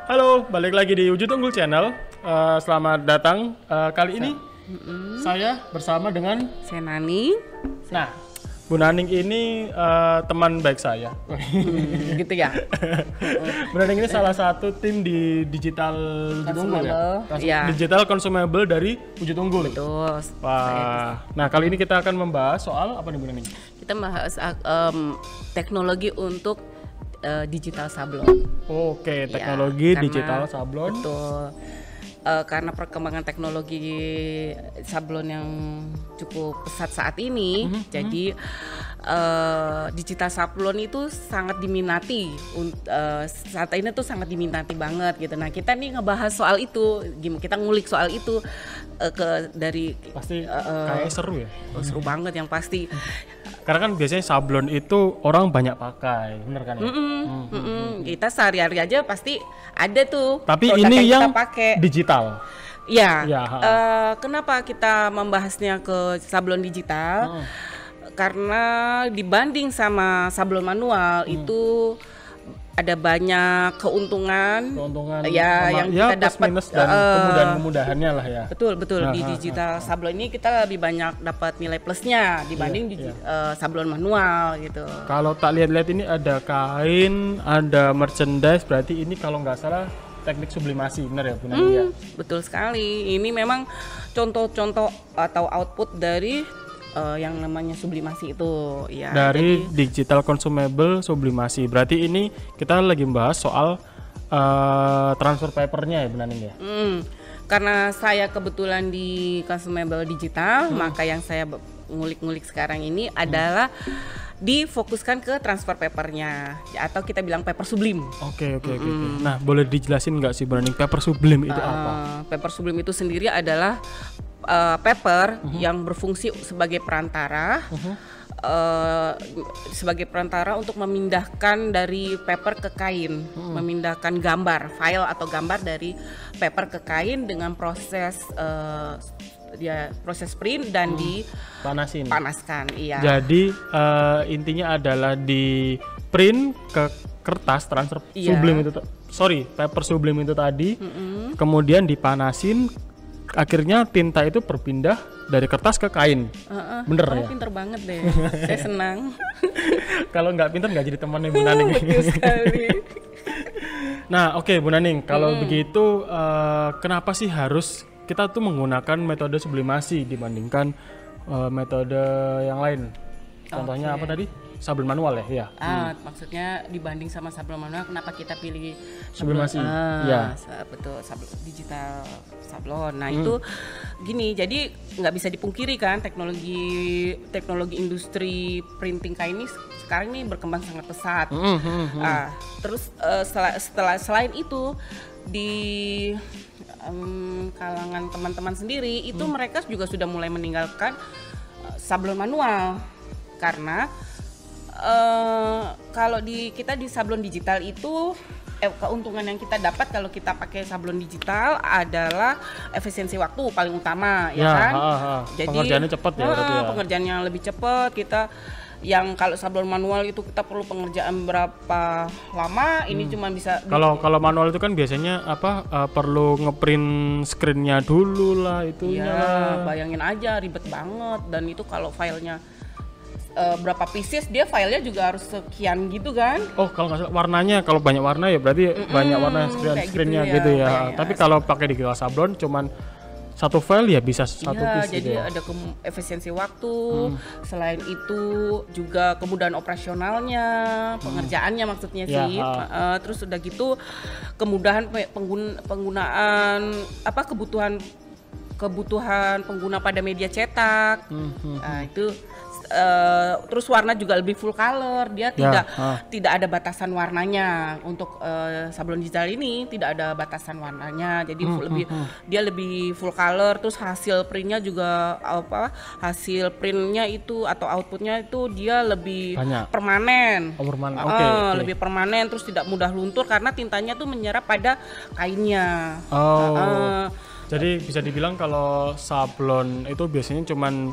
Halo, balik lagi di Wujud Unggul Channel. Selamat datang. Kali ini saya bersama dengan Saya Nani. Nah, Bu Naning ini teman baik saya. Gitu ya. Bu Naning ini salah satu tim di Digital Wujud Unggul ya? Iya. Digital Consumable dari Wujud Unggul. Betul. Wah. Nah, kali ini kita akan membahas soal apa nih Bu Naning? Kita bahas teknologi untuk digital sablon. Oke, teknologi Ya, digital sablon. Betul. Karena perkembangan teknologi sablon yang cukup pesat saat ini, jadi digital sablon itu sangat diminati. Saat ini tuh sangat diminati banget gitu. Nah, kita nih ngebahas soal itu, kita ngulik soal itu dari Pasti kayak seru ya. seru banget yang pasti. Karena kan biasanya sablon itu orang banyak pakai, bener kan ya? Kita sehari-hari aja pasti ada tuh. Tapi produk ini yang kita pakai. digital. Ya. Ya, Kenapa kita membahasnya ke sablon digital? Karena dibanding sama sablon manual itu ada banyak keuntungan ya yang kita plus dapat minus dan kemudahan-kemudahannya lah ya. Betul di digital sablon ini kita lebih banyak dapat nilai plusnya dibanding sablon manual gitu. Kalau tak lihat-lihat ini ada kain, ada merchandise, berarti ini kalau nggak salah teknik sublimasi, benar ya Bu Nani ya? Betul sekali. Ini memang contoh-contoh atau output dari yang namanya sublimasi itu ya. Dari digital consumable sublimasi. Berarti ini kita lagi membahas soal transfer papernya ya Bu Nani ya? Karena saya kebetulan di consumable digital, maka yang saya ngulik-ngulik sekarang ini adalah difokuskan ke transfer papernya atau kita bilang paper sublim. Oke. Nah, boleh dijelasin nggak sih Bu Nani, paper sublim itu apa? Paper sublim itu sendiri adalah paper yang berfungsi sebagai perantara, untuk memindahkan dari paper ke kain, memindahkan gambar, file atau gambar dari paper ke kain dengan proses proses print dan dipanaskan. Iya. Jadi intinya adalah di print ke kertas transfer sublim itu, paper sublim itu tadi, kemudian dipanasin. Akhirnya tinta itu berpindah dari kertas ke kain. Bener ya? Pinter banget deh. Saya senang. Kalau nggak pinter nggak jadi temannya Bu Naning. Betul sekali. Nah, oke Bu Naning, kalau begitu kenapa sih harus kita tuh menggunakan metode sublimasi dibandingkan metode yang lain? Contohnya apa tadi? Sablon manual ya? Maksudnya dibanding sama sablon manual, kenapa kita pilih sublimasi? Betul, digital sablon. Nah itu gini, jadi nggak bisa dipungkiri kan teknologi industri printing kain ini sekarang ini berkembang sangat pesat. Terus selain itu di kalangan teman-teman sendiri itu mereka juga sudah mulai meninggalkan sablon manual karena kalau kita di sablon digital itu keuntungan yang kita dapat kalau kita pakai sablon digital adalah efisiensi waktu paling utama ya kan. Jadi pengerjaannya cepat ya berarti ya. Pengerjaannya lebih cepat. Kita yang kalau sablon manual itu kita perlu pengerjaan berapa lama, ini cuma bisa kalau manual itu kan biasanya perlu ngeprint screennya dulu lah itunya. Ya, bayangin aja ribet banget, dan itu kalau filenya berapa pieces, dia filenya juga harus sekian gitu kan. Oh, kalau nggak salah warnanya, kalau banyak warna ya berarti banyak warna screennya gitu ya. Tapi kalau pakai digital sablon cuman satu file ya bisa satu piece jadi gitu ya. ada efisiensi waktu. Selain itu juga kemudahan operasionalnya, pengerjaannya maksudnya sih. Terus udah gitu kemudahan penggunaan kebutuhan pengguna pada media cetak. Nah, itu terus warna juga lebih full color, dia tidak ada batasan warnanya. Untuk sablon digital ini tidak ada batasan warnanya, jadi dia lebih full color. Terus hasil printnya juga hasil printnya itu atau outputnya itu dia lebih permanen. Lebih permanen, terus tidak mudah luntur karena tintanya tuh menyerap pada kainnya. Jadi bisa dibilang kalau sablon itu biasanya cuman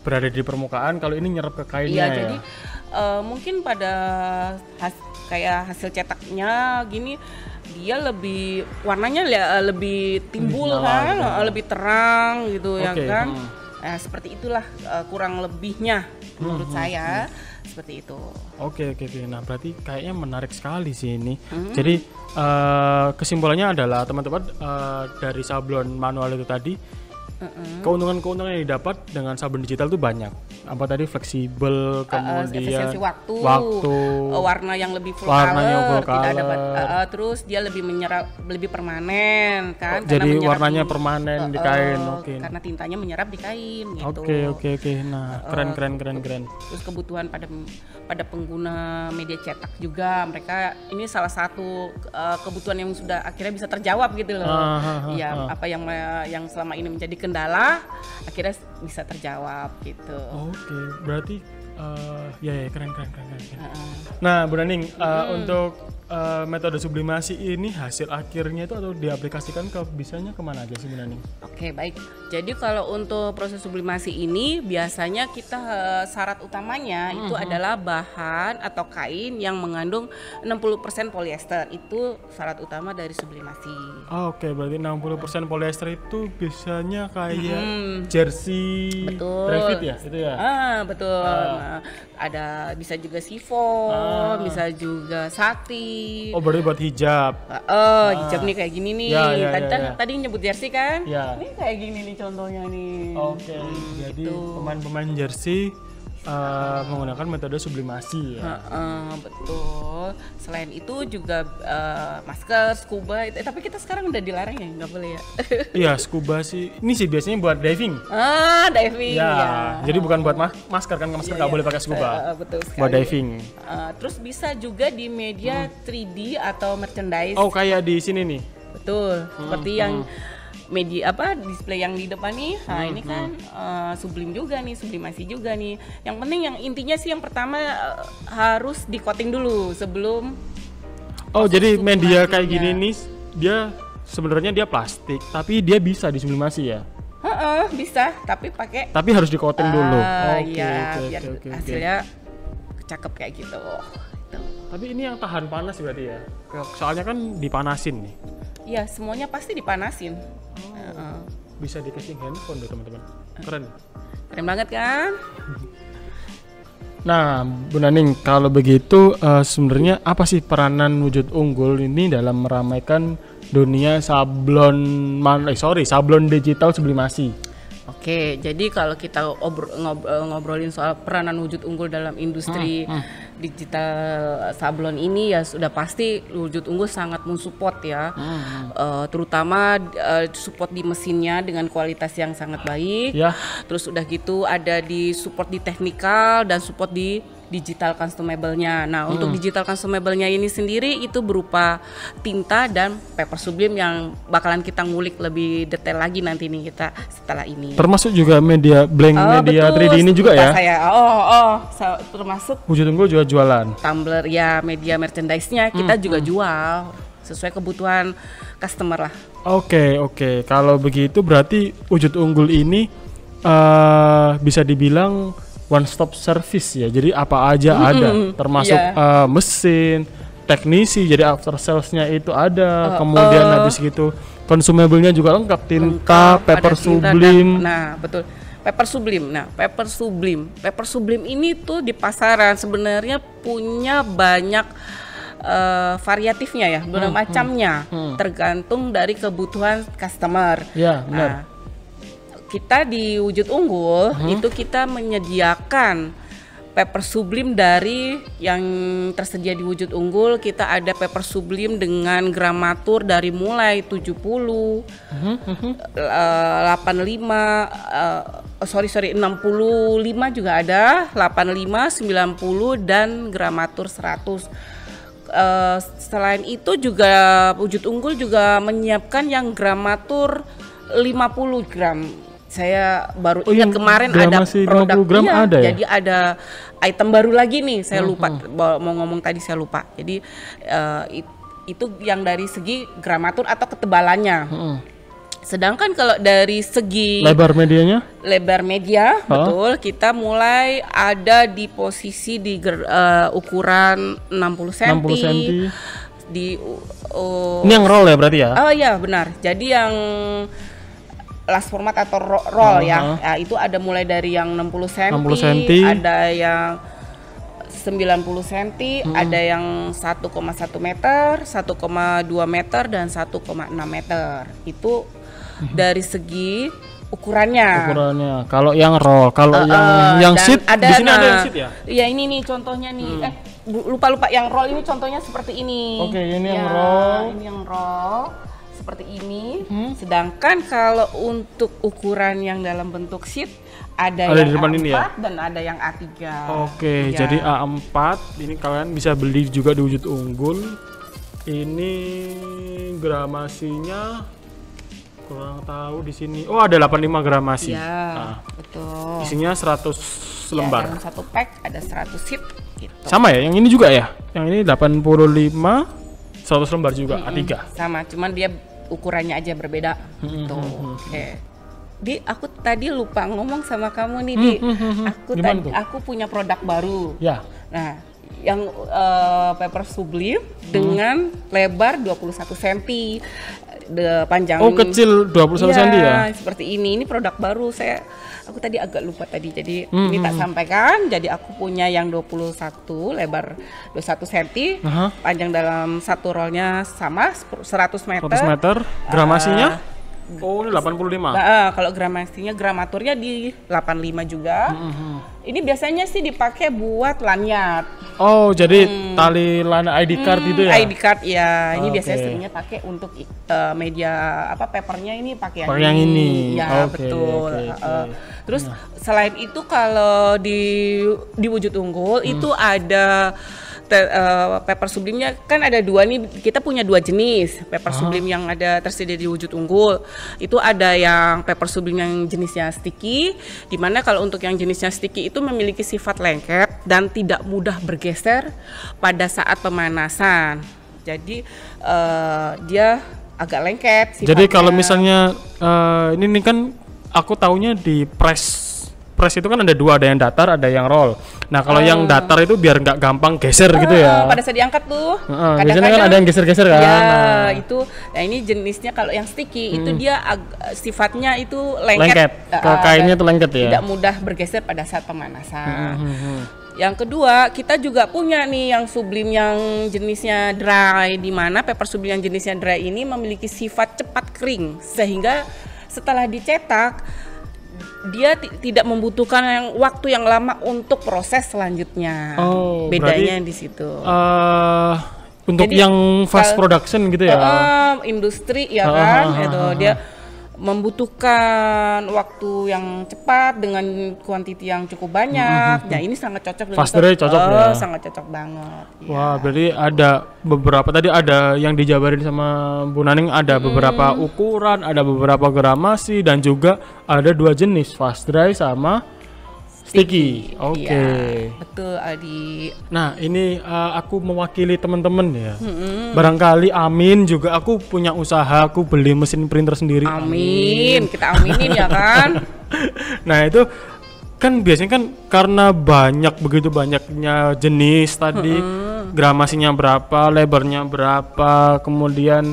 berada di permukaan, kalau ini nyerap ke kainnya. Jadi mungkin pada kayak hasil cetaknya gini dia lebih warnanya lebih timbul kan, lebih terang gitu ya kan. Nah, seperti itulah kurang lebihnya menurut saya seperti itu. Oke. Nah, berarti kayaknya menarik sekali sih ini. Jadi kesimpulannya adalah teman-teman dari sablon manual itu tadi keuntungan-keuntungan yang didapat dengan sablon digital itu banyak. Apa tadi fleksibel, kemudian efisiensi waktu, warna yang lebih full color, tidak ada terus dia lebih menyerap, lebih permanen kan. Jadi warnanya permanen di kain, karena tintanya menyerap di kain gitu. Oke. Nah, keren. Terus kebutuhan pada pengguna media cetak juga, mereka ini salah satu kebutuhan yang sudah akhirnya bisa terjawab gitu loh. Apa yang selama ini menjadi kendala akhirnya bisa terjawab gitu. Oke, berarti keren. Nah, Bu Naning, untuk metode sublimasi ini hasil akhirnya itu atau diaplikasikan bisanya kemana aja sih Bu Naning? Oke, baik. Jadi kalau untuk proses sublimasi ini biasanya kita syarat utamanya itu adalah bahan atau kain yang mengandung 60% polyester. Itu syarat utama dari sublimasi. Oke, berarti 60% polyester itu biasanya kayak jersey, Revit ya? Itu ya? Betul. Nah, ada bisa juga chiffon, bisa juga satin. Oh, berarti buat hijab. Hijab nih kayak gini nih. Tadi nyebut jersey kan? Ini kayak gini nih contohnya nih. Oke. Jadi pemain-pemain jersey menggunakan metode sublimasi ya. Betul. Selain itu juga masker, scuba. Tapi kita sekarang udah dilarang ya, nggak boleh ya. Iya, scuba sih. Ini sih biasanya buat diving. Diving. Ya. Jadi bukan buat masker kan, masker nggak boleh pakai scuba. Betul sekali. Buat diving. Terus bisa juga di media 3D atau merchandise. Oh, kayak di sini nih. Betul. Seperti yang media display yang di depan nih. Nah, ini kan sublim juga nih, sublimasi juga nih. Yang penting yang intinya sih yang pertama harus di coating dulu sebelum. Oh, jadi media kayak gini nih dia sebenarnya dia plastik, tapi dia bisa disublimasi ya? Bisa, tapi harus di coating dulu. Biar hasilnya cakep kayak gitu. Tapi ini yang tahan panas berarti ya? Soalnya kan dipanasin nih. Iya, semuanya pasti dipanasin. Bisa di casing handphone tuh teman-teman. Keren banget kan? Nah, Bu Naning, kalau begitu sebenarnya apa sih peranan wujud unggul ini dalam meramaikan dunia sablon digital sublimasi? Oke, jadi kalau kita ngobrolin soal peranan wujud unggul dalam industri digital sablon ini ya sudah pasti wujud unggul sangat mensupport ya, terutama support di mesinnya dengan kualitas yang sangat baik. Terus udah gitu ada di support di teknikal dan support di digital consumable-nya. Nah, untuk digital consumable-nya ini sendiri itu berupa tinta dan paper sublim yang bakalan kita ngulik lebih detail lagi nanti nih kita setelah ini. Termasuk juga media blank media betul, 3D ini juga ya? Termasuk wujud unggul juga jualan. Tumbler ya, media merchandise-nya kita juga jual sesuai kebutuhan customer lah. Oke. Kalau begitu berarti wujud unggul ini bisa dibilang one stop service ya, jadi apa aja ada, termasuk mesin, teknisi, jadi after sales-nya itu ada, kemudian habis gitu consumable-nya juga lengkap, tinta, paper sublim. Nah, betul. Paper sublim ini tuh di pasaran sebenarnya punya banyak variatifnya ya, macamnya, tergantung dari kebutuhan customer. Ya, benar. Kita di wujud unggul itu kita menyediakan paper sublim dari yang tersedia di wujud unggul. Kita ada paper sublim dengan gramatur dari mulai 70, 85, 65 juga ada, 85, 90 dan gramatur 100. Selain itu juga wujud unggul juga menyiapkan yang gramatur 50 gram. Saya baru ingat kemarin ada produk ada ya? Jadi ada item baru lagi nih, saya lupa mau ngomong tadi saya lupa. Jadi itu yang dari segi gramatur atau ketebalannya. Sedangkan kalau dari segi lebar media, betul, kita mulai ada di posisi di ukuran 60 cm. Ini yang roll ya berarti ya? Oh iya benar. Jadi yang last format atau roll ya itu ada mulai dari yang 60 cm, ada yang 90 cm, ada yang 1,1 meter, 1,2 meter, dan 1,6 meter. Itu dari segi ukurannya. Kalau yang roll, kalau yang sheet, di sini ada yang sheet ya? Iya ini nih contohnya nih. Lupa yang roll ini contohnya seperti ini. Oke, ini yang roll. Ini yang roll seperti ini. Sedangkan kalau untuk ukuran yang dalam bentuk sheet ada yang A4 ini ya? Dan ada yang A3. Oke, jadi A4 ini kalian bisa beli juga di Wujud Unggul. Ini gramasinya kurang tahu di sini. Oh, ada 85 gramasi. Ya, betul. Isinya 100 lembar. Dalam satu pack ada 100 sheet gitu. Sama ya, yang ini juga ya? Yang ini 85 100 lembar juga A3. Sama, cuman dia ukurannya aja berbeda gitu. Oke. Di, aku tadi lupa ngomong sama kamu nih, Di. Aku punya produk baru. Ya. Nah, yang paper Sublime dengan lebar 21 cm. Panjang. Oh, kecil 21 cm ya? Seperti ini. Ini produk baru. Aku tadi agak lupa tadi. Jadi ini tak sampaikan. Jadi aku punya yang 21, lebar 21 cm, panjang dalam satu rollnya sama 100 meter. 100 meter. Gramasinya? Oh, ini 85. Kalau gramasinya, gramaturnya di 85 juga. Ini biasanya sih dipakai buat lanyard. Oh, jadi tali ID card itu ya? ID card ya. Ini biasanya seringnya pakai untuk media papernya ini pakai yang ini. Ya, betul. Terus selain itu kalau di Wujud Unggul itu ada paper Sublime-nya kan ada dua nih, kita punya dua jenis paper Sublime yang ada tersedia di Wujud Unggul. Itu ada yang paper Sublime yang jenisnya sticky, dimana kalau untuk yang jenisnya sticky itu memiliki sifat lengket dan tidak mudah bergeser pada saat pemanasan. Jadi dia agak lengket sifatnya. Jadi kalau misalnya ini kan aku taunya di press itu kan ada dua, ada yang datar, ada yang roll. Nah kalau yang datar itu biar nggak gampang geser gitu ya. Pada saat diangkat tuh. Biasanya kan ada yang geser-geser kan. Ya itu. Nah ini jenisnya kalau yang sticky itu dia sifatnya itu lengket. Kainnya tuh lengket ya. Tidak mudah bergeser pada saat pemanasan. Yang kedua, kita juga punya nih yang Sublime yang jenisnya dry, di mana paper Sublime yang jenisnya dry ini memiliki sifat cepat kering, sehingga setelah dicetak dia tidak membutuhkan waktu yang lama untuk proses selanjutnya. Bedanya di situ. Untuk jadi, yang fast production gitu ya. Industri ya kan, itu dia membutuhkan waktu yang cepat dengan kuantiti yang cukup banyak. Nah, ini sangat cocok dengan fast dry cocok ya. Sangat cocok banget. Wah, berarti ada beberapa tadi ada yang dijabarin sama Bu Naning, ada beberapa ukuran, ada beberapa gramasi dan juga ada dua jenis, fast dry sama sticky. Oke. Ya, betul Aldi. Nah, ini aku mewakili teman-teman ya. Barangkali amin juga aku punya usaha, aku beli mesin printer sendiri. Amin. Kita aminin ya kan. Nah, itu kan biasanya kan karena begitu banyaknya jenis tadi, gramasinya berapa, lebarnya berapa, kemudian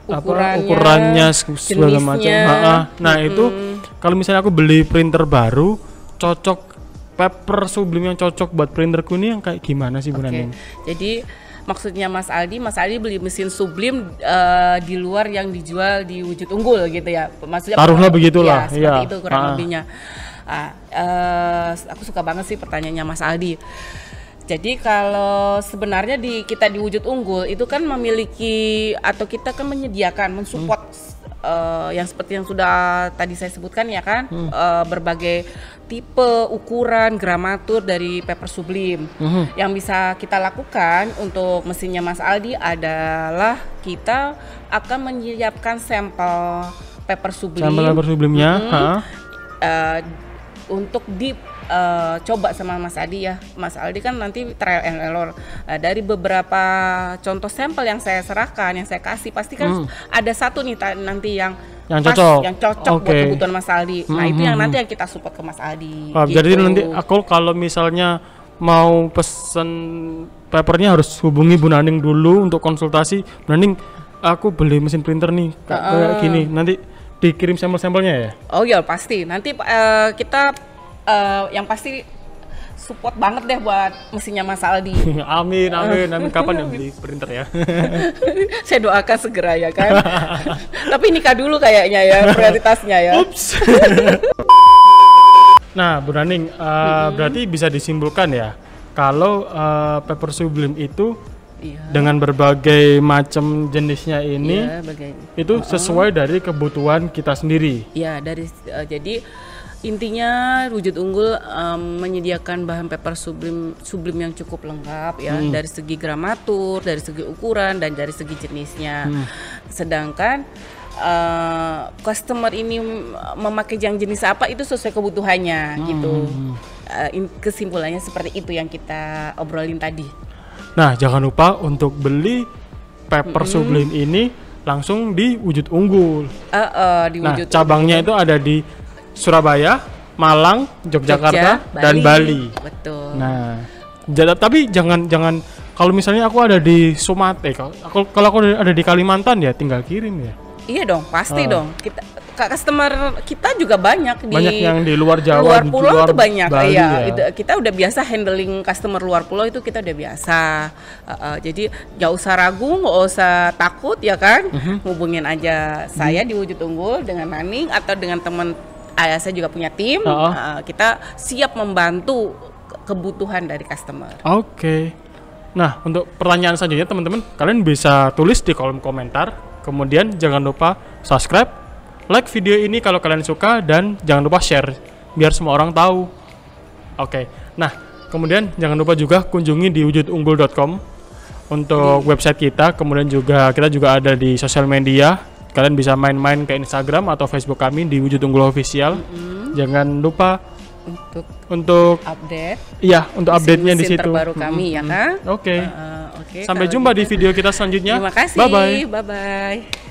ukurannya segala macam. Nah, itu kalau misalnya aku beli printer baru, cocok paper Sublime yang cocok buat printerku ini yang kayak gimana sih Bu Naning? Jadi maksudnya Mas Aldi beli mesin Sublime di luar yang dijual di Wujud Unggul gitu ya? Maksudnya taruhlah begitulah. Ya, seperti itu kurang lebihnya. Aku suka banget sih pertanyaannya Mas Aldi. Jadi kalau sebenarnya kita di Wujud Unggul itu kan memiliki atau kita kan menyediakan mensupport yang seperti yang sudah tadi saya sebutkan ya kan, berbagai tipe, ukuran, gramatur dari paper Sublime. Yang bisa kita lakukan untuk mesinnya Mas Aldi adalah kita akan menyiapkan sampel paper Sublime. Sampel paper Sublime-nya, untuk coba sama Mas Aldi ya. Mas Aldi kan nanti trial and error. Dari beberapa contoh sampel yang saya serahkan, yang saya kasih, pasti kan ada satu nih nanti yang cocok buat kebutuhan Mas Aldi. Nah, itu yang nanti yang kita support ke Mas Aldi. Jadi nanti aku kalau misalnya mau pesen papernya harus hubungi Bu Naning dulu untuk konsultasi. Bu Naning, aku beli mesin printer nih kayak gini, nanti dikirim sampel-sampelnya ya? Oh ya pasti, nanti kita yang pasti support banget deh buat mesinnya Mas Aldi. Amin. Kapan yang beli printer ya? Saya doakan segera ya kan. Tapi nikah dulu kayaknya ya prioritasnya ya. Ups. Nah, Bu Naning, berarti bisa disimpulkan ya kalau paper Sublime itu dengan berbagai macam jenisnya ini itu sesuai dari kebutuhan kita sendiri. Iya, jadi intinya Wujud Unggul menyediakan bahan paper Sublime yang cukup lengkap ya, dari segi gramatur, dari segi ukuran, dan dari segi jenisnya. Sedangkan customer ini memakai yang jenis apa itu sesuai kebutuhannya gitu. Kesimpulannya seperti itu yang kita obrolin tadi. Nah, jangan lupa untuk beli paper Sublime ini langsung di Wujud Unggul. Di Wujud cabangnya itu ada di Surabaya, Malang, Yogyakarta, dan Bali. Betul. Nah, tapi jangan kalau misalnya aku ada di Sumatera, kalau aku ada di Kalimantan ya tinggal kirim ya. Iya dong, pasti dong. Customer kita juga banyak yang di luar Jawa, luar pulau itu banyak. Bali, iya, kita udah biasa handling customer luar pulau itu kita udah biasa. Jadi nggak usah ragu, nggak usah takut ya kan. Hubungin aja saya di Wujud Unggul dengan Naning atau dengan teman saya juga punya tim. Kita siap membantu kebutuhan dari customer. Oke. Nah, untuk pertanyaan selanjutnya teman-teman, kalian bisa tulis di kolom komentar. Kemudian jangan lupa subscribe, like video ini kalau kalian suka, dan jangan lupa share biar semua orang tahu. Oke. Nah, kemudian jangan lupa juga kunjungi di wujudunggul.com untuk website kita. Kemudian kita juga ada di sosial media. Kalian bisa main-main ke Instagram atau Facebook kami di Wujud Unggul Official. Jangan lupa untuk update. Iya, untuk update-nya di situ. Terbaru kami ya kan. Oke. Sampai jumpa di video kita selanjutnya. Terima kasih. Bye bye. Bye bye.